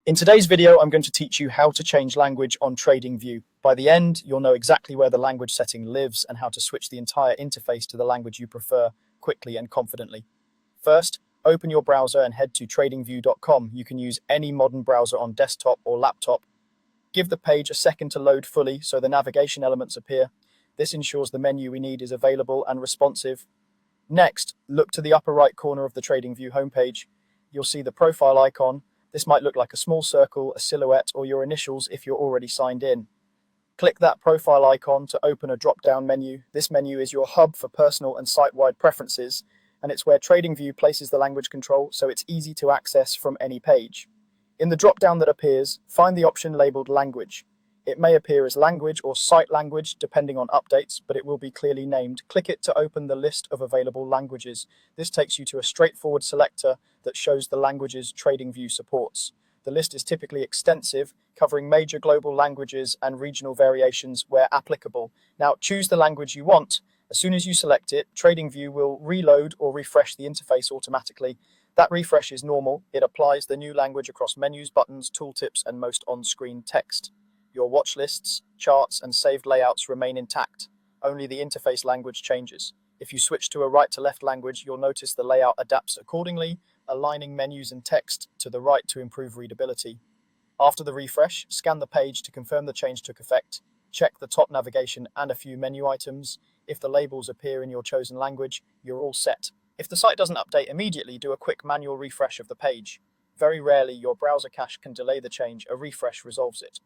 In today's video, I'm going to teach you how to change language on TradingView. By the end, you'll know exactly where the language setting lives and how to switch the entire interface to the language you prefer quickly and confidently. First, open your browser and head to tradingview.com. You can use any modern browser on desktop or laptop. Give the page a second to load fully so the navigation elements appear. This ensures the menu we need is available and responsive. Next, look to the upper right corner of the TradingView homepage. You'll see the profile icon. This might look like a small circle, a silhouette, or your initials if you're already signed in. Click that profile icon to open a drop-down menu. This menu is your hub for personal and site-wide preferences, and it's where TradingView places the language control, so it's easy to access from any page. In the drop-down that appears, find the option labeled Language. It may appear as language or site language depending on updates, but it will be clearly named. Click it to open the list of available languages. This takes you to a straightforward selector that shows the languages TradingView supports. The list is typically extensive, covering major global languages and regional variations where applicable. Now choose the language you want. As soon as you select it, TradingView will reload or refresh the interface automatically. That refresh is normal. It applies the new language across menus, buttons, tooltips, and most on-screen text. Your watch lists, charts, and saved layouts remain intact. Only the interface language changes. If you switch to a right-to-left language, you'll notice the layout adapts accordingly, aligning menus and text to the right to improve readability. After the refresh, scan the page to confirm the change took effect. Check the top navigation and a few menu items. If the labels appear in your chosen language, you're all set. If the site doesn't update immediately, do a quick manual refresh of the page. Very rarely, your browser cache can delay the change. A refresh resolves it.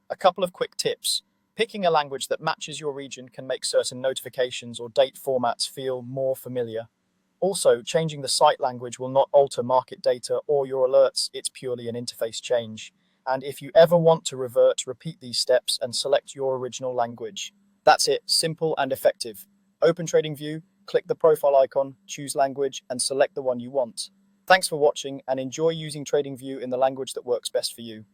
A couple of quick tips. Picking a language that matches your region can make certain notifications or date formats feel more familiar. Also, changing the site language will not alter market data or your alerts. It's purely an interface change. And if you ever want to revert, repeat these steps and select your original language. That's it, simple and effective. Open TradingView, click the profile icon, choose language, and select the one you want. Thanks for watching and enjoy using TradingView in the language that works best for you.